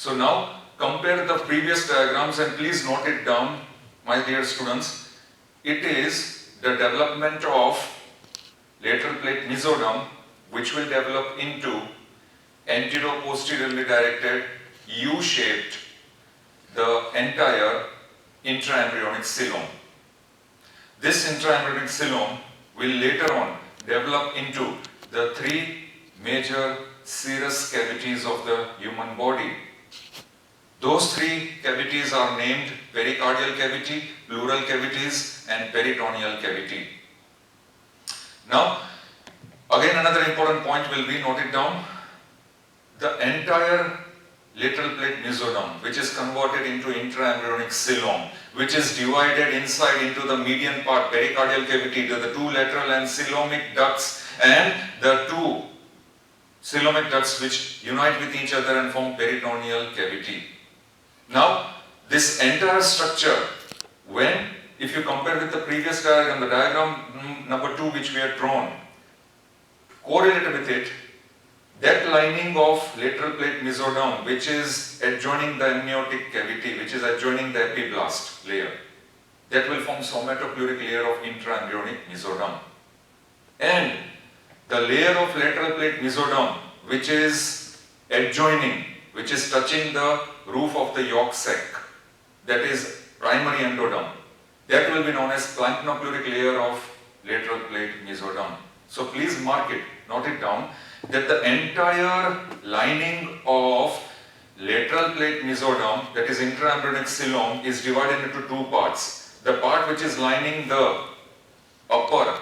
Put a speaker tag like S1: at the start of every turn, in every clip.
S1: So now compare the previous diagrams and please note it down, my dear students. It is the development of lateral plate mesoderm which will develop into antero-posteriorly directed U-shaped the entire intraembryonic coelom. This intraembryonic coelom will later on develop into the three major serous cavities of the human body. Those three cavities are named pericardial cavity, pleural cavities and peritoneal cavity. Now, again another important point will be noted down. The entire lateral plate mesoderm, which is converted into intraembryonic coelom, which is divided inside into the median part, pericardial cavity, the two lateral and coelomic ducts and the two coelomic ducts which unite with each other and form peritoneal cavity. Now, this entire structure, if you compare with the previous diagram, the diagram number 2 which we had drawn, correlated with it, that lining of lateral plate mesoderm which is adjoining the amniotic cavity, which is adjoining the epiblast layer, that will form somatopleuric layer of intraembryonic mesoderm. And the layer of lateral plate mesoderm which is adjoining, which is touching the roof of the yolk sac, that is primary endoderm, that will be known as planktopleuric layer of lateral plate mesoderm. So please mark it, note it down, that the entire lining of lateral plate mesoderm, that is intraembryonic coelom, is divided into two parts. The part which is lining the upper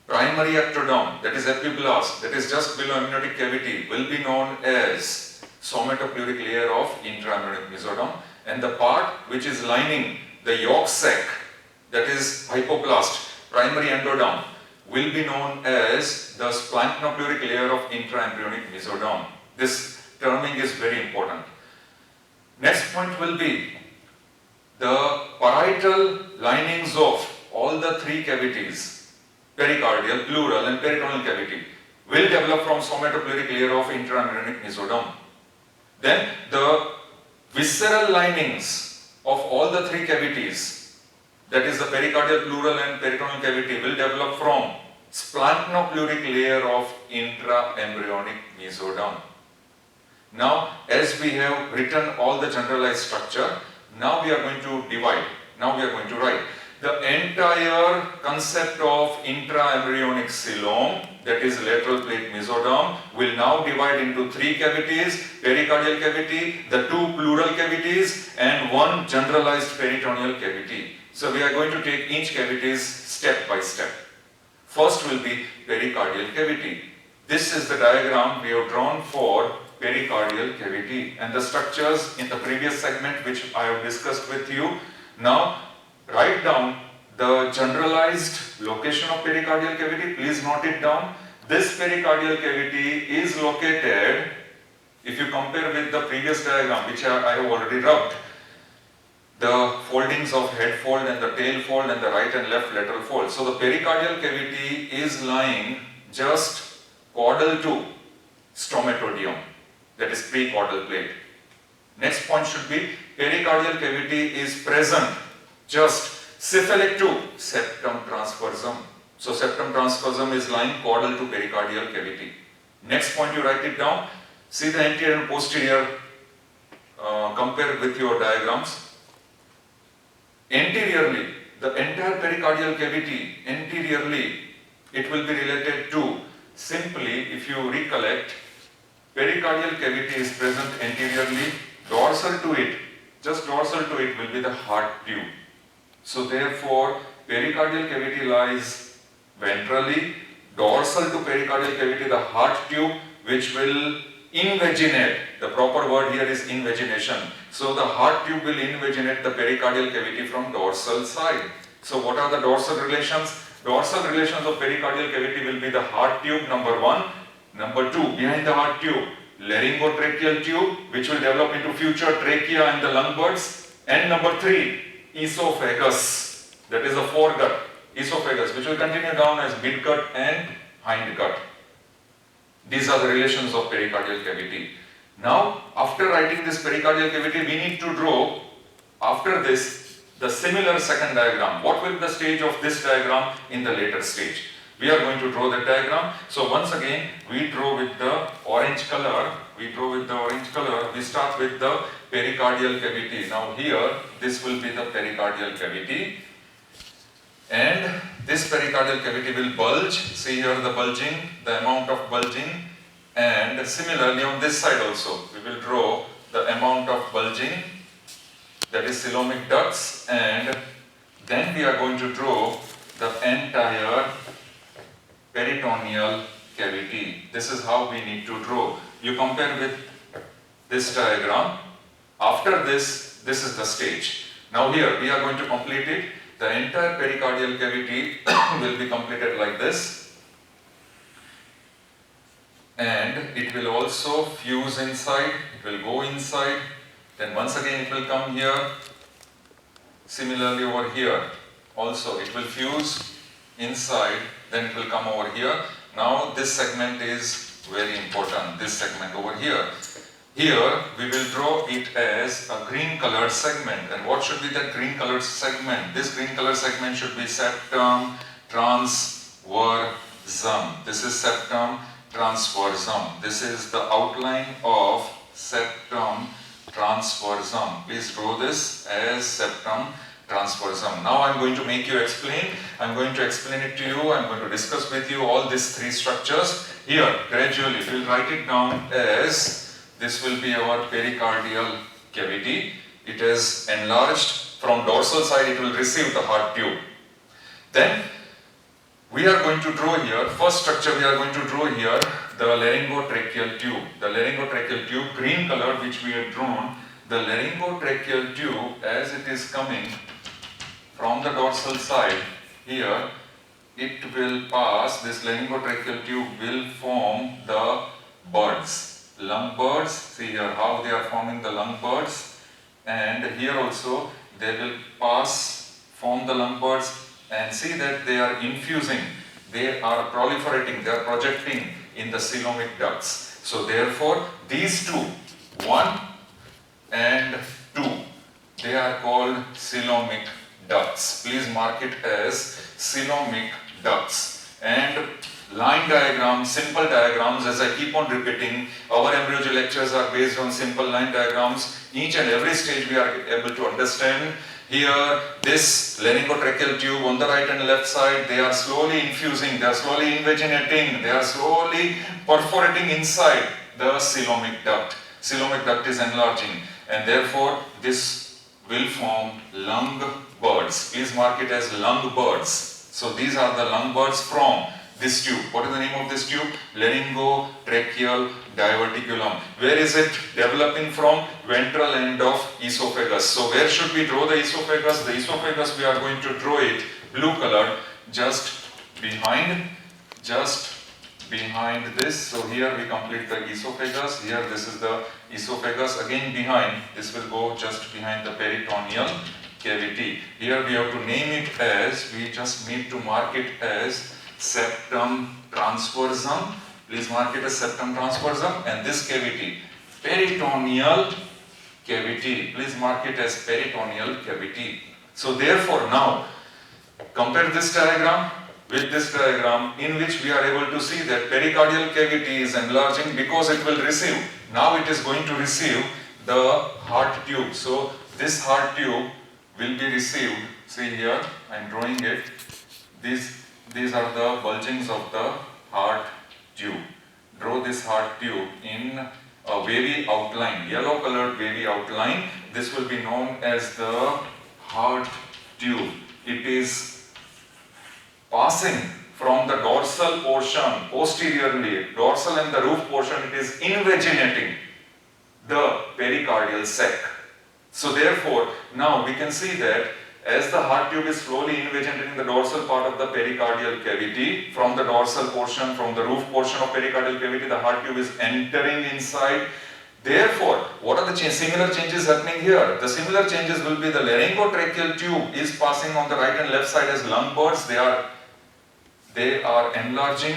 S1: primary ectoderm, that is epiblast, that is just below amniotic cavity, will be known as somatopleuric layer of intraembryonic mesoderm, and the part which is lining the yolk sac, that is hypoblast, primary endoderm, will be known as the planktopleuric layer of intraembryonic mesoderm. This terming is very important. Next point will be the parietal linings of all the three cavities, pericardial, pleural and peritoneal cavity, will develop from somatopleuric layer of intraembryonic mesoderm. Then the visceral linings of all the three cavities, that is the pericardial, pleural and peritoneal cavity, will develop from planktopleuric layer of intraembryonic mesoderm. Now, as we have written all the generalized structure, now we are going to divide. Now we are going to write the entire concept of intraembryonic coelom, that is lateral plate mesoderm, will now divide into three cavities: pericardial cavity, the two pleural cavities and one generalized peritoneal cavity. So we are going to take each cavities step by step. First will be pericardial cavity. This is the diagram we have drawn for pericardial cavity and the structures in the previous segment which I have discussed with you. Now write down the generalized location of pericardial cavity. Please note it down. This pericardial cavity is located, if you compare with the previous diagram which I have already rubbed, the foldings of head fold and the tail fold and the right and left lateral fold. So the pericardial cavity is lying just caudal to stomatodium, that is pre-caudal plate. Next point should be pericardial cavity is present just cephalic to septum transversum. So septum transversum is lying caudal to pericardial cavity. Next point, you write it down. See the anterior and posterior, compare with your diagrams. Anteriorly, the entire pericardial cavity, anteriorly, it will be related to, simply if you recollect, pericardial cavity is present anteriorly, dorsal to it, just dorsal to it will be the heart tube. So therefore, pericardial cavity lies ventrally, dorsal to pericardial cavity the heart tube, which will invaginate. The proper word here is invagination. So the heart tube will invaginate the pericardial cavity from dorsal side. So what are the dorsal relations? Dorsal relations of pericardial cavity will be the heart tube, number 1. Number 2, behind the heart tube, laryngotracheal tube, which will develop into future trachea and the lung buds. And number 3, esophagus, that is the foregut, esophagus, which will continue down as midgut and hindgut. These are the relations of pericardial cavity. Now, after writing this pericardial cavity, we need to draw after this the similar second diagram. What will be the stage of this diagram in the later stage? We are going to draw the diagram. So once again, we draw with the orange color. We start with the pericardial cavity. Now here, this will be the pericardial cavity. And this pericardial cavity will bulge. See here the bulging, the amount of bulging. And similarly on this side also, we will draw the amount of bulging, that is coelomic ducts, and then we are going to draw the entire peritoneal cavity. This is how we need to draw. You compare with this diagram. After this, this is the stage. Now here we are going to complete it. The entire pericardial cavity will be completed like this, and it will also fuse inside, it will go inside, then once again it will come here. Similarly over here also it will fuse inside, then it will come over here. Now this segment is very important, this segment over here. Here we will draw it as a green colored segment. And what should be that green colored segment? This green colored segment should be septum transversum. This is septum transversum. This is the outline of septum transversum. Please draw this as septum transversum. Now I am going to make you explain. I am going to explain it to you. I am going to discuss with you all these three structures. Here gradually we will write it down as, this will be our pericardial cavity. It is enlarged from dorsal side, it will receive the heart tube. Then we are going to draw here, first structure we are going to draw here, the laryngotracheal tube. The laryngotracheal tube, green color which we have drawn, the laryngotracheal tube as it is coming from the dorsal side here, it will pass, this laryngotracheal tube will form the buds. Lung buds, see here how they are forming the lung buds, and here also they will form the lung buds, and see that they are infusing, they are proliferating, they are projecting in the coelomic ducts. So therefore these two, 1 and 2, they are called coelomic ducts. Please mark it as coelomic ducts. And line diagrams, simple diagrams, as I keep on repeating, our embryology lectures are based on simple line diagrams. Each and every stage we are able to understand. Here, this laryngotracheal tube on the right and left side, they are slowly infusing, they are slowly invaginating, they are slowly perforating inside the coelomic duct. Coelomic duct is enlarging, and therefore this will form lung buds. Please mark it as lung buds. So these are the lung buds from this tube. What is the name of this tube? Laryngotracheal diverticulum. Where is it developing from? Ventral end of esophagus. So where should we draw the esophagus? The esophagus we are going to draw it blue colored just behind this. So here we complete the esophagus. Here this is the esophagus. Again behind, this will go just behind the peritoneal cavity. Here we have to name it as, we just need to mark it as septum transversum. Please mark it as septum transversum, and this cavity, peritoneal cavity. Please mark it as peritoneal cavity. So therefore now compare this diagram with this diagram, in which we are able to see that pericardial cavity is enlarging because it will receive. Now it is going to receive the heart tube. So this heart tube will be received. See here, I am drawing it. These are the bulgings of the heart tube. Draw this heart tube in a wavy outline, yellow colored wavy outline. This will be known as the heart tube. It is passing from the dorsal portion posteriorly, dorsal and the roof portion, it is invaginating the pericardial sac. So therefore, now we can see that as the heart tube is slowly invaginating the dorsal part of the pericardial cavity, from the dorsal portion, from the roof portion of pericardial cavity, the heart tube is entering inside. Therefore, what are the similar changes happening here? The similar changes will be the laryngotracheal tube is passing on the right and left side as lung buds. They are enlarging.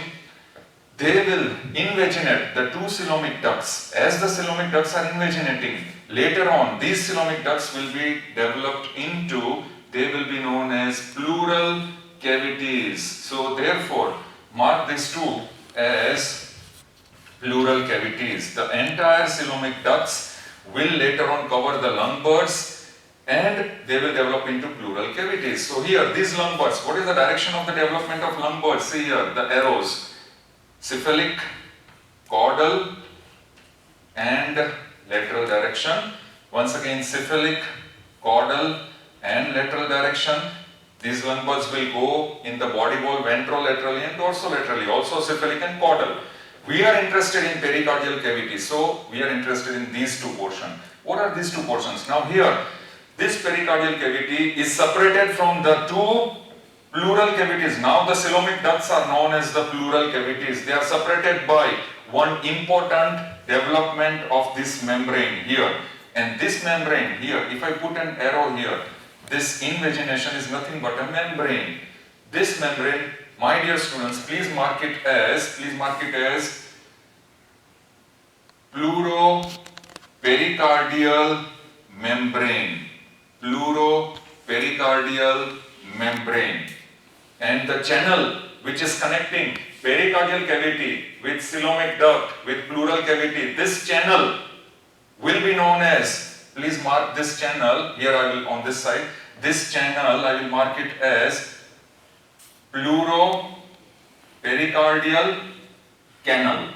S1: they will invaginate the two coelomic ducts. As the coelomic ducts are invaginating, later on these coelomic ducts will be developed into, they will be known as pleural cavities. So therefore, mark these two as pleural cavities. The entire coelomic ducts will later on cover the lung buds and they will develop into pleural cavities. So here, these lung buds, what is the direction of the development of lung buds? See here, the arrows. Cephalic, caudal and lateral direction. Once again, cephalic, caudal and lateral direction. These lung buds will go in the body wall ventrolaterally and dorsolaterally, also cephalic and caudal. We are interested in pericardial cavity, so we are interested in these two portions. What are these two portions? Now here, this pericardial cavity is separated from the two pleural cavities. Now the coelomic ducts are known as the pleural cavities. They are separated by one important development of this membrane here. And this membrane here, if I put an arrow here, this invagination is nothing but a membrane. This membrane, my dear students, please mark it as pleuropericardial membrane. Pleuropericardial membrane. And the channel which is connecting pericardial cavity with coelomic duct with pleural cavity, this channel will be known as, please mark this channel, here I will on this side, this channel I will mark it as pleuropericardial canal.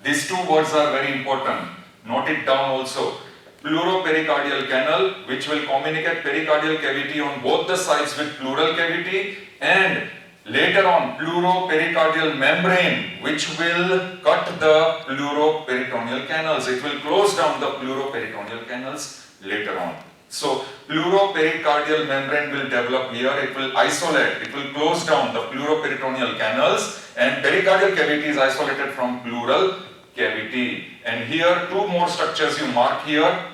S1: These two words are very important, note it down also. Pleuropericardial canal, which will communicate pericardial cavity on both the sides with pleural cavity, and later on pleuropericardial membrane, which will cut the pleuroperitoneal canals. It will close down the pleuroperitoneal canals later on. So pleuropericardial membrane will develop here, it will isolate, it will close down the pleuroperitoneal canals, and pericardial cavity is isolated from pleural cavity. And here two more structures you mark here.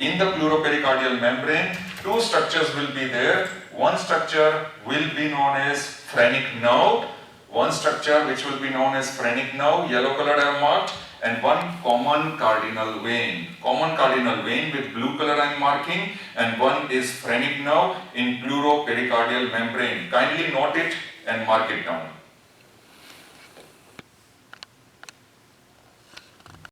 S1: In the pleuropericardial membrane, two structures will be there. One structure will be known as phrenic nerve. One structure which will be known as phrenic nerve, yellow colored I have marked, and one common cardinal vein. Common cardinal vein with blue color I am marking, and one is phrenic nerve in pleuropericardial membrane. Kindly note it and mark it down.